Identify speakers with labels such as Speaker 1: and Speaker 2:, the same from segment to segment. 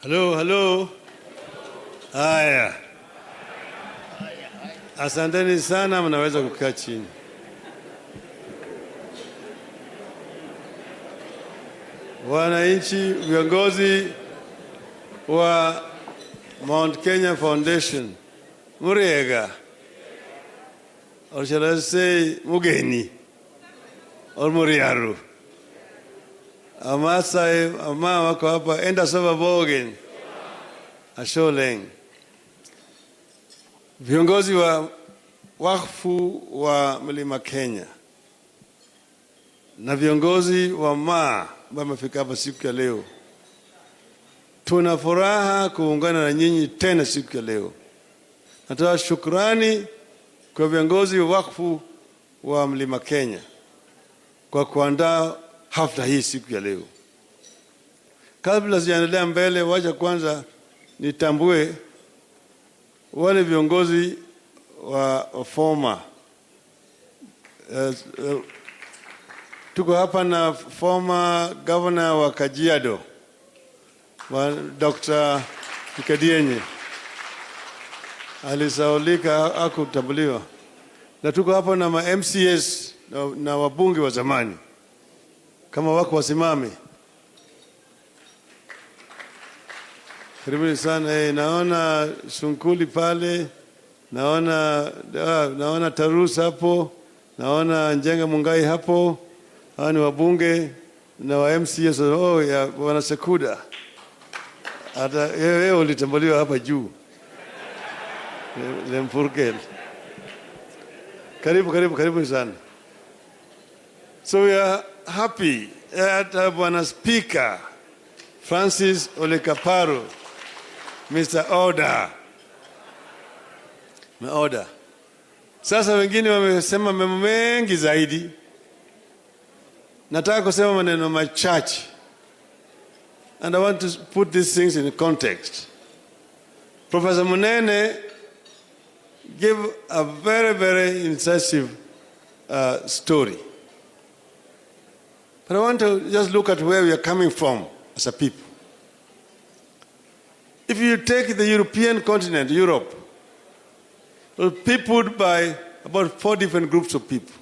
Speaker 1: Halo, halo. Haya. Asanteni sana, mnaweza kukaa chini. Wananchi, viongozi wa Mount Kenya Foundation, Muriega, or shall I say Mugeni, or Muriaru. Amasai, ama wako hapa, enda sova bogen, asholeng. Viongozi wa wakfu wa Mlima Kenya na viongozi wa Maa ambao wamefika hapa siku ya leo, tuna furaha kuungana na nyinyi tena siku ya leo. Natoa shukrani kwa viongozi wa wakfu wa Mlima Kenya kwa kuandaa hafla hii siku ya leo. Kabla sijaendelea mbele, wacha kwanza nitambue wale viongozi wa former. Tuko hapa na former governor wa Kajiado, wa Dr. Kikadienye. Alisaulika hakutambuliwa. Na tuko hapa na ma MCS na wabunge wa zamani. Kama wako wasimame. Karibuni sana. Naona Sunkuli pale, naona Tarus hapo, naona Njenga Mungai hapo. Hawa ni wabunge na wa MCS ya wana Sekuda. Hata wewe ulitambuliwa hapa juu. Lemfurkel. Karibu sana. So we are happy that Bwana Speaker Francis Ole Kaparo, Mr. Order. Order. Sasa wengine wamesema mambo mengi zaidi. Nataka kusema maneno machache. And I want to put these things in context. Professor Munene gave a very, very incisive story. But I want to just look at where we are coming from as a people. If you take the European continent, Europe, it was peopled by about 4 different groups of people.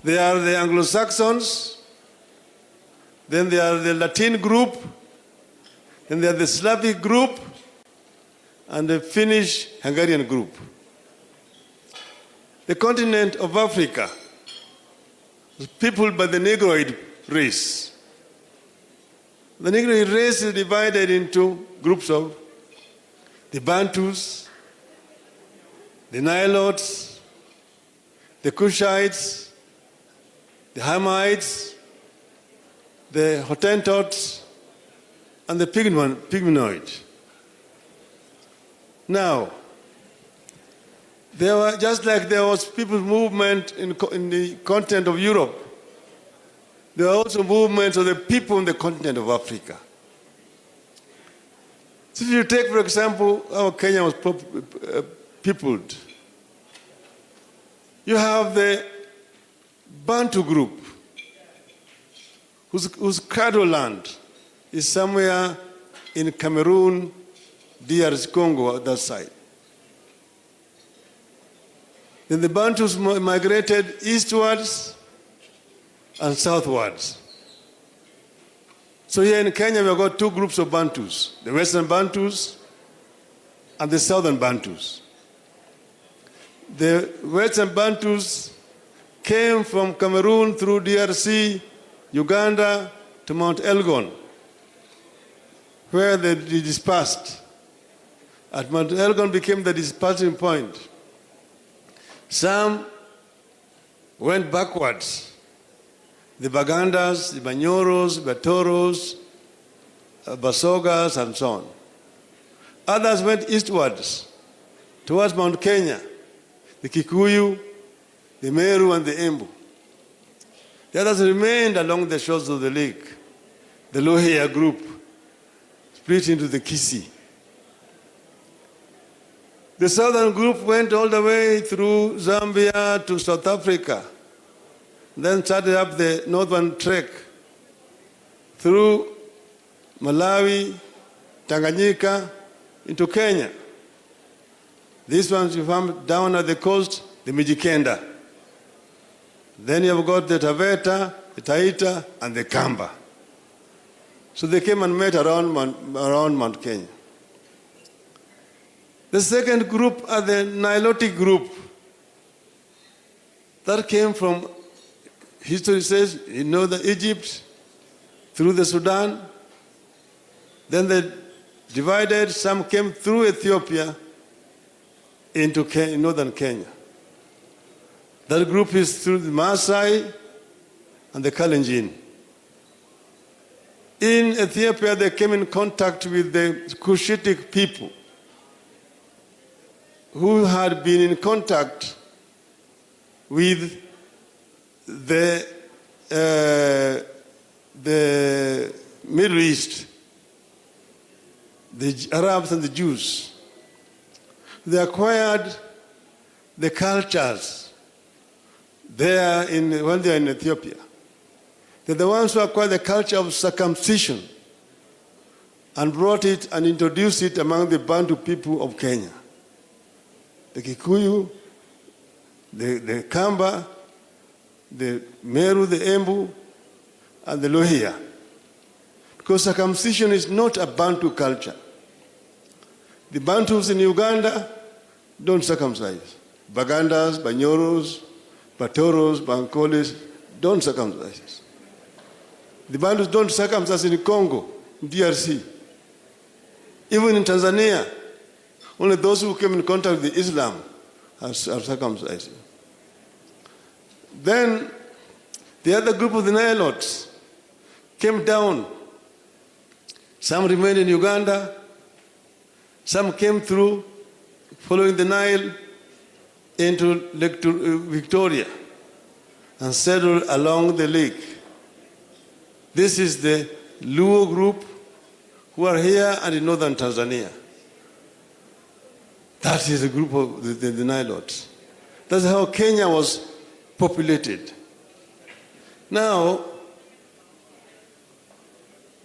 Speaker 1: They are the Anglo-Saxons, then they are the Latin group, then they are the Slavic group, and the Finnish-Hungarian group. The continent of Africa was peopled by the Negroid race. The Negroid race is divided into groups of the Bantus, the Nilotes, the Kushites, the Hamites, the Hottentots, and the Pygmenoid. Now, there were, just like there was people's movement in the continent of Europe, there were also movements of the people in the continent of Africa. So if you take, for example, how Kenya was peopled, you have the Bantu group, whose cradle land is somewhere in Cameroon, DR Congo, that side. Then the Bantus migrated eastwards and southwards. So here in Kenya, we've got 2 groups of Bantus, the Western Bantus and the Southern Bantus. The Western Bantus came from Cameroon through DRC, Uganda, to Mount Elgon, where they dispersed. At Mount Elgon became the dispersing point. Some went backwards. The Bagandas, the Banyoros, Batoros, Basogas, and so on. Others went eastwards, towards Mount Kenya, the Kikuyu, the Meru, and the Embu. The others remained along the shores of the lake. The Lohia group split into the Kisii. The southern group went all the way through Zambia to South Africa, then started up the northern trek through Malawi, Tanganyika into Kenya. These ones you found down at the coast, the Mijikenda. Then you've got the Taveta, the Taita, and the Kamba. So they came and met around Mount Kenya. The second group are the Nilotic group. That came from, history says, in northern Egypt, through the Sudan. Then they divided, some came through Ethiopia into northern Kenya. That group is through the Maasai and the Kalenjin. In Ethiopia, they came in contact with the Cushitic people who had been in contact with the Middle East, the Arabs and the Jews. They acquired the cultures there when they are in Ethiopia. They're the ones who acquired the culture of circumcision and brought it and introduced it among the Bantu people of Kenya. The Kikuyu, the Kamba, the Meru, the Embu, and the Lohia. Because circumcision is not a Bantu culture. The Bantus in Uganda don't circumcise. Bagandas, Banyoros, Batoros, Bankolis don't circumcise. The Bantus don't circumcise in Congo, in DRC. Even in Tanzania, only those who came in contact with Islam are circumcised. Then the other group of the Nilotes came down. Some remained in Uganda. Some came through, following the Nile, into Lake Victoria and settled along the lake. This is the Luo group who are here and in northern Tanzania. That is a group of the Nilotes. That's how Kenya was populated. Now,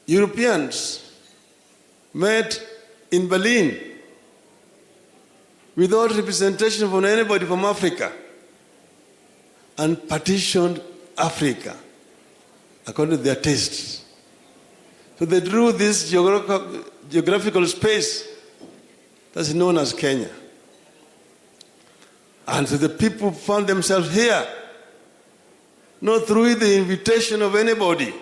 Speaker 1: Europeans met in Berlin without representation from anybody from Africa and partitioned Africa according to their tastes. So they drew this geographical space that's known as Kenya. And so the people found themselves here, not through the invitation of anybody.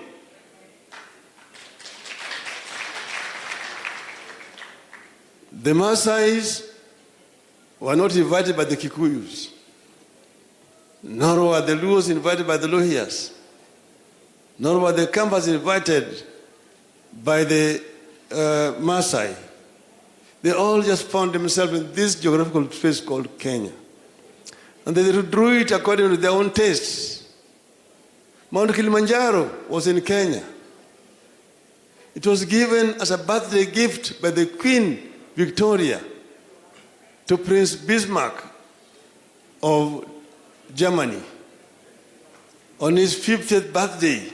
Speaker 1: The Maasais were not invited by the Kikuyus, nor were the Luos invited by the Lohias, nor were the Kambas invited by the Maasai. They all just found themselves in this geographical space called Kenya. And they drew it according to their own tastes. Mount Kilimanjaro was in Kenya. It was given as a birthday gift by the Queen Victoria to Prince Bismarck of Germany on his 50th birthday.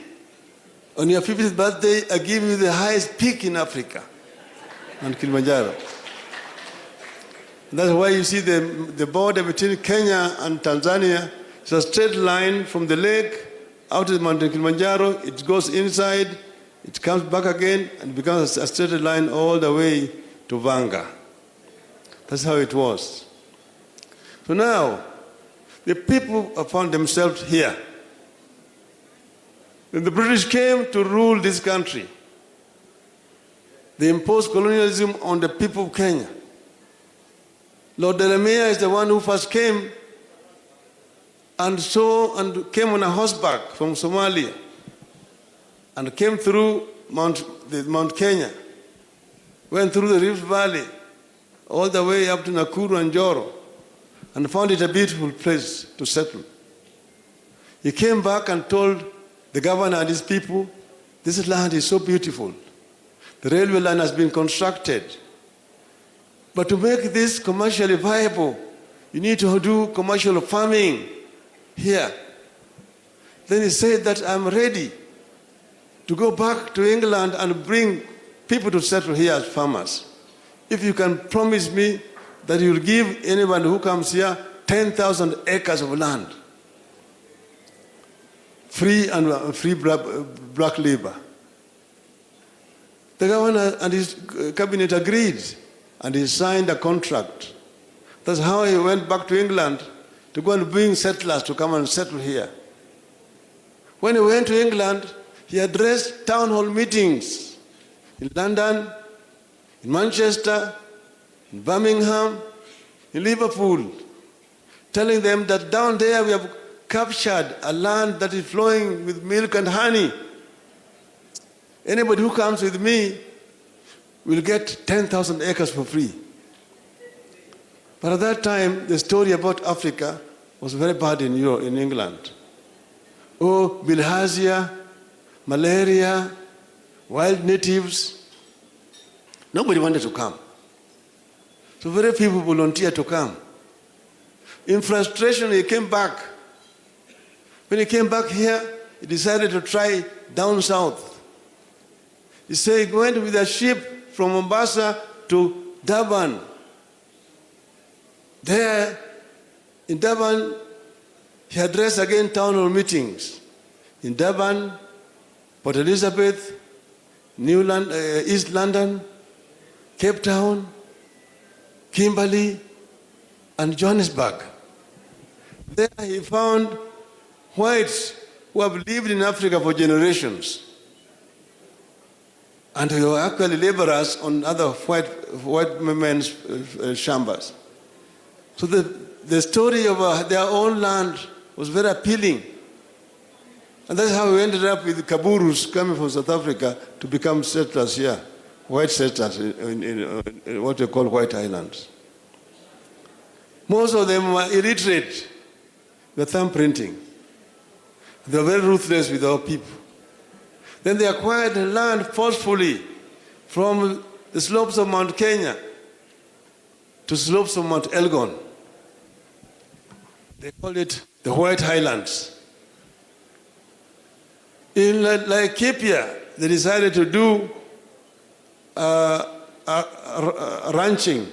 Speaker 1: On your 50th birthday, I give you the highest peak in Africa, Mount Kilimanjaro. That's why you see the border between Kenya and Tanzania is a straight line from the lake out to the Mount Kilimanjaro. It goes inside, it comes back again, and becomes a straight line all the way to Vanga. That's how it was. So now, the people have found themselves here. When the British came to rule this country, they imposed colonialism on the people of Kenya. Lord Delamere is the one who first came and came on a horseback from Somalia and came through Mount Kenya, went through the Rift Valley, all the way up to Nakuru and Joro, and found it a beautiful place to settle. He came back and told the governor and his people, this land is so beautiful. The railway line has been constructed. But to make this commercially viable, you need to do commercial farming here. Then he said that I'm ready to go back to England and bring people to settle here as farmers. If you can promise me that you'll give anyone who comes here 10,000 acres of land, free and free black labor. The governor and his cabinet agreed, and he signed a contract. That's how he went back to England to go and bring settlers to come and settle here. When he went to England, he addressed town hall meetings in London, in Manchester, in Birmingham, in Liverpool, telling them that down there we have captured a land that is flowing with milk and honey. Anybody who comes with me will get 10,000 acres for free. But at that time, the story about Africa was very bad in Europe, in England. Oh, bilharzia, malaria, wild natives. Nobody wanted to come. So very few people volunteered to come. In frustration, he came back. When he came back here, he decided to try down south. He said he went with a ship from Mombasa to Durban. There, in Durban, he addressed again town hall meetings. In Durban, Port Elizabeth, East London, Cape Town, Kimberley, and Johannesburg. There he found whites who have lived in Africa for generations, and who were actually laborers on other white men's shambas. So the story of their own land was very appealing. And that's how we ended up with Kaburus coming from South Africa to become settlers here, white settlers in what we call White Islands. Most of them were illiterate, with thumbprinting. They were very ruthless with our people. Then they acquired land forcefully from the slopes of Mount Kenya to slopes of Mount Elgon. They call it the White Highlands. In Laikipia, they decided to do ranching.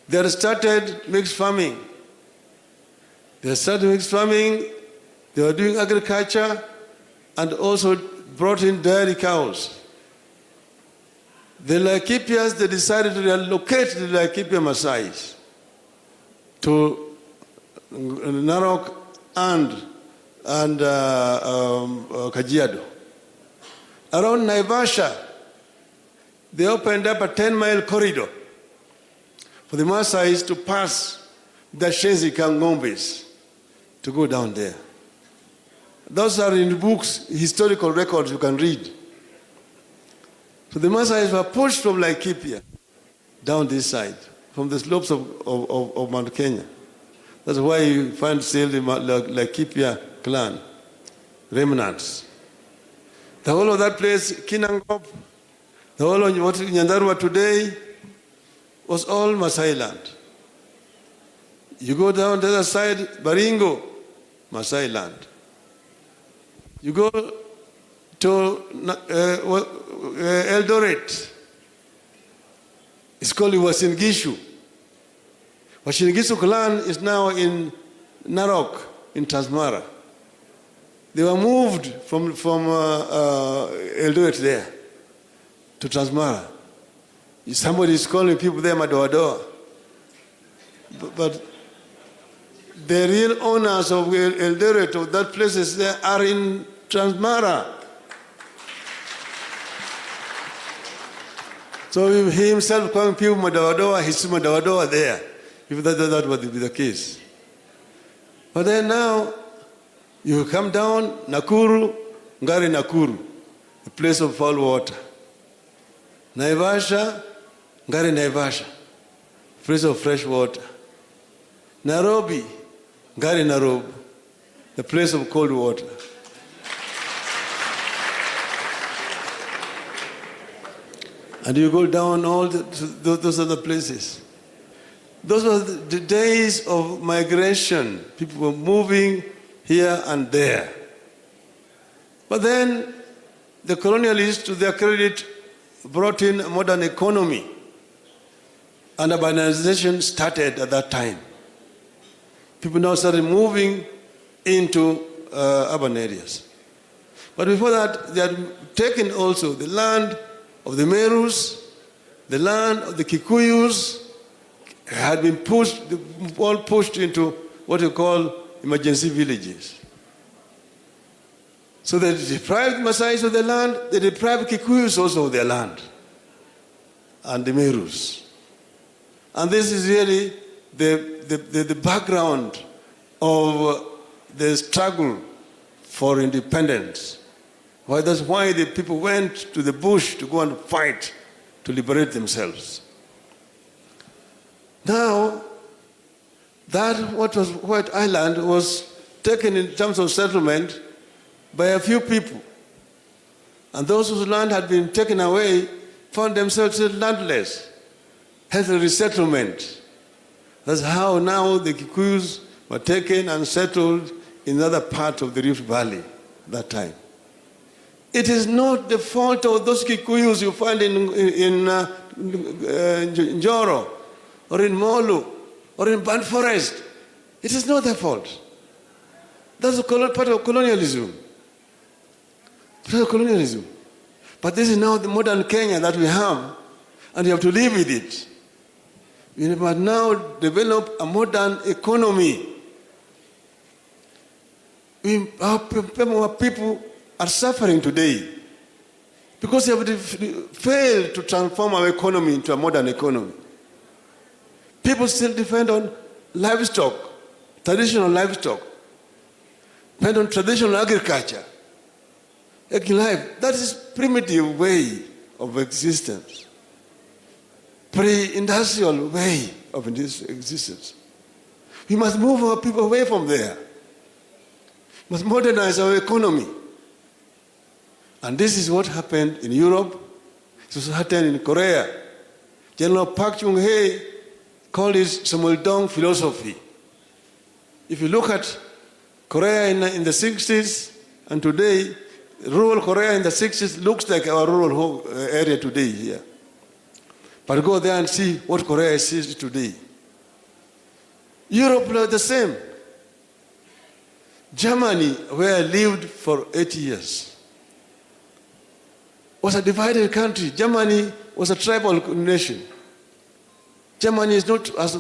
Speaker 1: They had started mixed farming. They were doing agriculture and also brought in dairy cows. The Laikipians, they decided to relocate the Laikipia Maasais to Narok and Kajiado. Around Naivasha, they opened up a 10-mile corridor for the Maasais to pass the Shenzi Kangombes to go down there. Those are in books, historical records you can read. So the Maasais were pushed from Laikipia down this side, from the slopes of Mount Kenya. That's why you find still the Laikipia clan remnants. The whole of that place, Kinangop, the whole of what Nyandarua today, was all Maasai land. You go down the other side, Baringo, Maasai land. You go to Eldoret, it's called Uasin Gishu. Uasin Gishu clan is now in Narok, in Transmara. They were moved from Eldoret there to Transmara. Somebody is calling people there Madoadoa. But the real owners of Eldoret, of that places there, are in Transmara. So he himself calling people Madoadoa, he's Madoadoa there, if that would be the case. But then now, you come down, Nakuru, Ngari Nakuru, a place of foul water. Naivasha, Ngari Naivasha, place of fresh water. Nairobi, Ngari Nairobi, the place of cold water. And you go down all those other places. Those were the days of migration. People were moving here and there. But then the colonialists, to their credit, brought in a modern economy, and urbanization started at that time. People now started moving into urban areas. But before that, they had taken also the land of the Merus, the land of the Kikuyus, had been all pushed into what you call emergency villages. So they deprived Maasais of their land, they deprived Kikuyus also of their land, and the Merus. And this is really the background of the struggle for independence. That's why the people went to the bush to go and fight to liberate themselves. Now, that what was White Island was taken in terms of settlement by a few people. And those whose land had been taken away found themselves landless, hence a resettlement. That's how now the Kikuyus were taken and settled in another part of the Rift Valley at that time. It is not the fault of those Kikuyus you find in Njoro or in Molu or in Burnt Forest. It is not their fault. That's part of colonialism. But this is now the modern Kenya that we have, and you have to live with it. We must now develop a modern economy. Our people are suffering today because they have failed to transform our economy into a modern economy. People still depend on livestock, traditional livestock, depend on traditional agriculture. That is primitive way of existence, pre-industrial way of existence. We must move our people away from there. We must modernize our economy. And this is what happened in Europe. This happened in Korea. General Park Chung-hee called it Samul-dong philosophy. If you look at Korea in the 60s and today, rural Korea in the 60s looks like our rural area today here. But go there and see what Korea is today. Europe was the same. Germany, where I lived for 8 years, was a divided country. Germany was a tribal nation. Germany is not as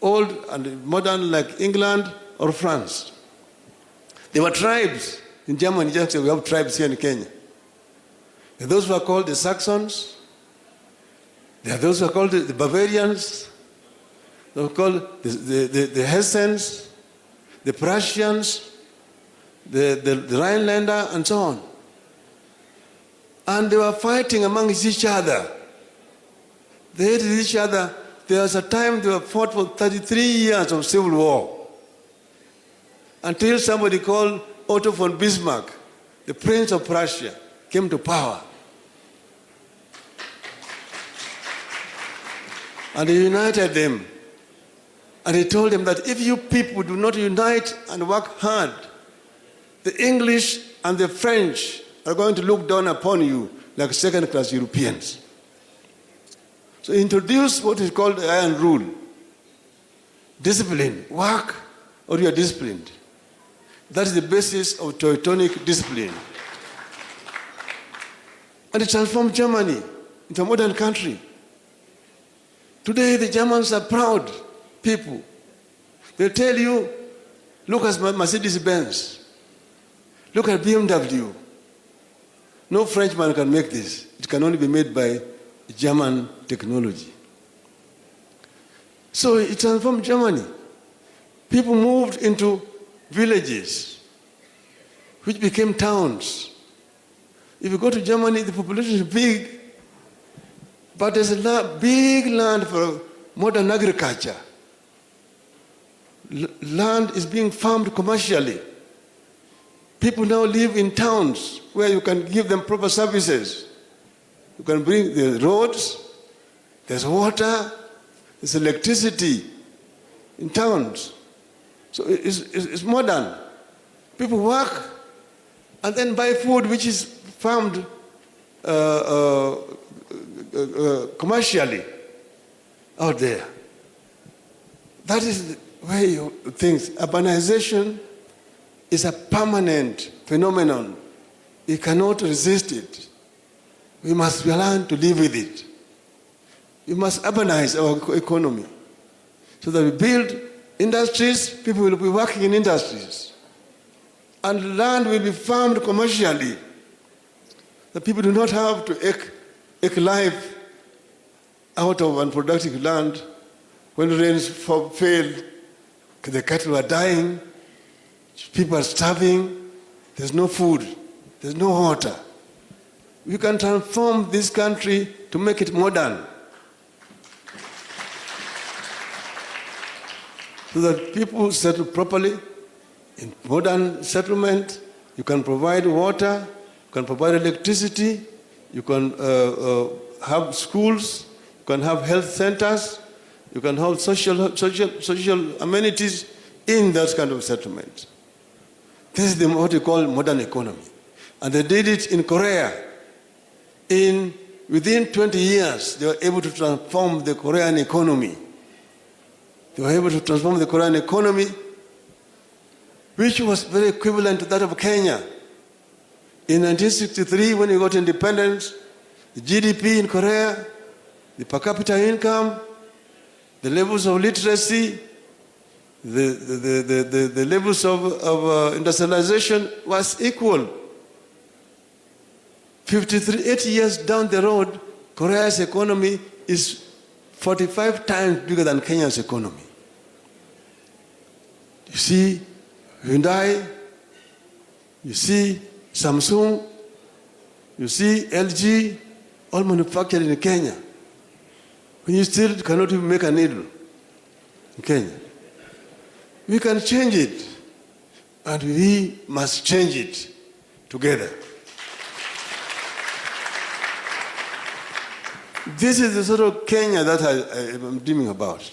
Speaker 1: old and modern like England or France. There were tribes in Germany, just like we have tribes here in Kenya. There are those who are called the Saxons. There are those who are called the Bavarians. They are called the Hessians, the Prussians, the Rhinelander, and so on. And they were fighting amongst each other. They hated each other. There was a time they were fought for 33 years of civil war. Until somebody called Otto von Bismarck, the Prince of Prussia, came to power. And he united them. And he told them that if you people do not unite and work hard, the English and the French are going to look down upon you like second-class Europeans. So he introduced what is called the iron rule. Discipline. Work or you are disciplined. That is the basis of Teutonic discipline. And it transformed Germany into a modern country. Today the Germans are proud people. They tell you, look at Mercedes-Benz. Look at BMW. No Frenchman can make this. It can only be made by German technology. So it transformed Germany. People moved into villages, which became towns. If you go to Germany, the population is big, but there's a big land for modern agriculture. Land is being farmed commercially. People now live in towns where you can give them proper services. You can bring the roads, there's water, there's electricity in towns. So it's modern. People work and then buy food which is farmed commercially out there. That is the way of things. Urbanization is a permanent phenomenon. We cannot resist it. We must learn to live with it. We must urbanize our economy so that we build industries, people will be working in industries. And land will be farmed commercially. The people do not have to eke life out of unproductive land. When rains fail, the cattle are dying, people are starving, there's no food, there's no water. We can transform this country to make it modern, so that people settle properly in modern settlement. You can provide water, you can provide electricity, you can have schools, you can have health centers, you can have social amenities in that kind of settlement. This is what we call modern economy. And they did it in Korea. Within 20 years, they were able to transform the Korean economy. They were able to transform the Korean economy, which was very equivalent to that of Kenya. In 1963, when we got independence, the GDP in Korea, the per capita income, the levels of literacy, the levels of industrialization was equal. 8 years down the road, Korea's economy is 45 times bigger than Kenya's economy. You see Hyundai, you see Samsung, you see LG, all manufactured in Kenya. When you still cannot even make a needle in Kenya. We can change it, and we must change it together. This is the sort of Kenya that I am dreaming about.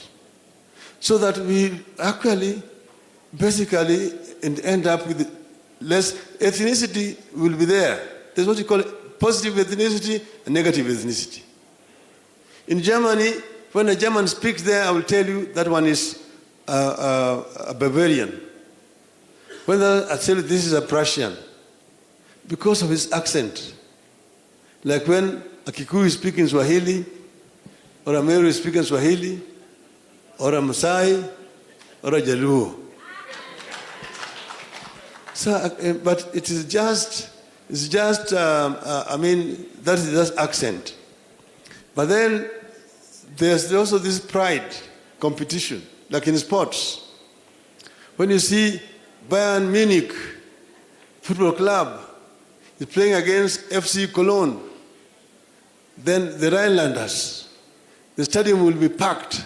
Speaker 1: So that we actually, basically, end up with less ethnicity will be there. There's what you call positive ethnicity and negative ethnicity. In Germany, when a German speaks there, I will tell you that one is a Bavarian. When I tell you this is a Prussian, because of his accent. Like when a Kikuyu is speaking Swahili, or a Meru is speaking Swahili, or a Maasai, or a Jaluo. So, but it is just, I mean, that is just accent. But then there's also this pride competition, like in sports. When you see Bayern Munich football club is playing against FC Cologne, then the Rhinelanders, the stadium will be packed.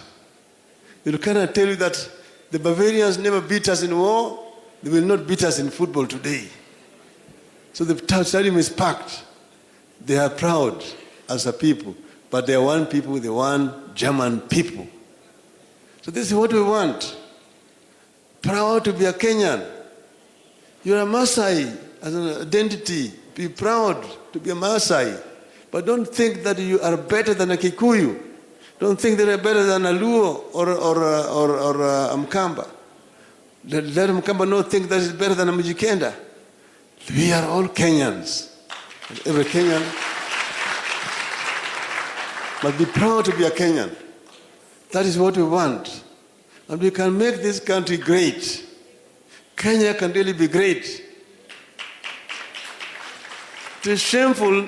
Speaker 1: They will kind of tell you that the Bavarians never beat us in war, they will not beat us in football today. So the stadium is packed. They are proud as a people, but they are one people, they are one German people. So this is what we want. Proud to be a Kenyan. You're a Maasai as an identity. Be proud to be a Maasai. But don't think that you are better than a Kikuyu. Don't think that you're better than a Luo or a Mkamba. Let Mkamba not think that he's better than a Mjikenda. We are all Kenyans. And every Kenyan must be proud to be a Kenyan. That is what we want. And we can make this country great. Kenya can really be great. It is shameful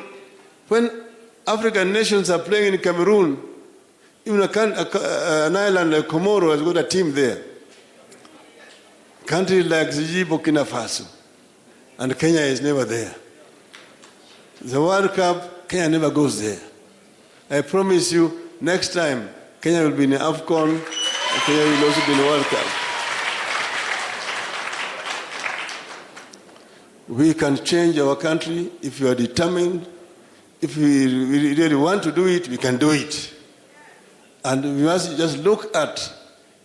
Speaker 1: when African nations are playing in Cameroon. Even an island like Comoro has got a team there. Countries like Ziji, Burkina Faso. And Kenya is never there. The World Cup, Kenya never goes there. I promise you, next time, Kenya will be in AFCON, and Kenya will also be in the World Cup. We can change our country if we are determined. If we really want to do it, we can do it. And we must just look at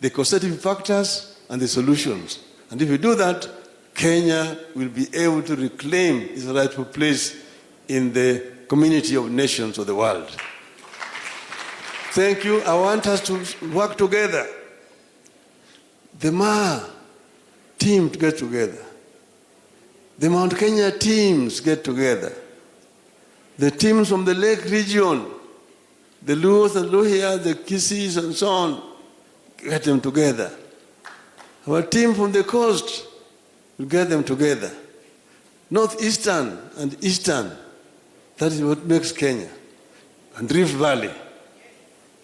Speaker 1: the causative factors and the solutions. And if we do that, Kenya will be able to reclaim its rightful place in the community of nations of the world. Thank you. I want us to work together. The Maa team to get together. The Mount Kenya teams get together. The teams from the Lake region, the Luos and Luhya, the Kisis and so on, get them together. Our team from the coast will get them together. Northeastern and Eastern, that is what makes Kenya. And Rift Valley.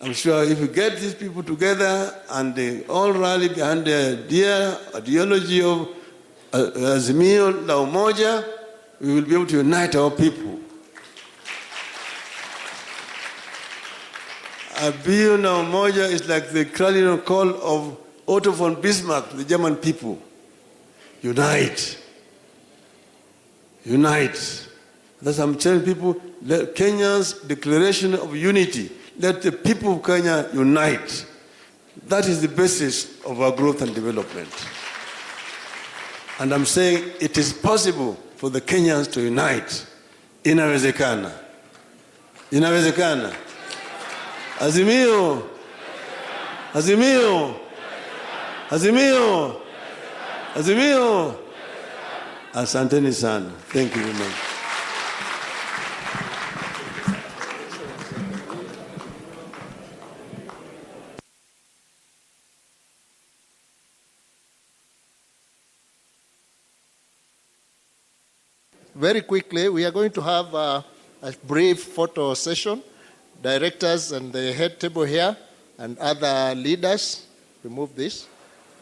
Speaker 1: I'm sure if we get these people together and they all rally behind the dear ideology of Azimio la Umoja, we will be able to unite our people. Azimio la Umoja is like the clarion call of Otto von Bismarck to the German people. Unite. Unite. That's what I'm telling people, Kenya's declaration of unity. Let the people of Kenya unite. That is the basis of our growth and development. And I'm saying it is possible for the Kenyans to unite. Inawezekana. Inawezekana. Azimio. Azimio. Azimio. Azimio. Asanteni sana. Thank you very much.
Speaker 2: Very quickly, we are going to have a brief photo session. Directors and the head table here and other leaders, remove this.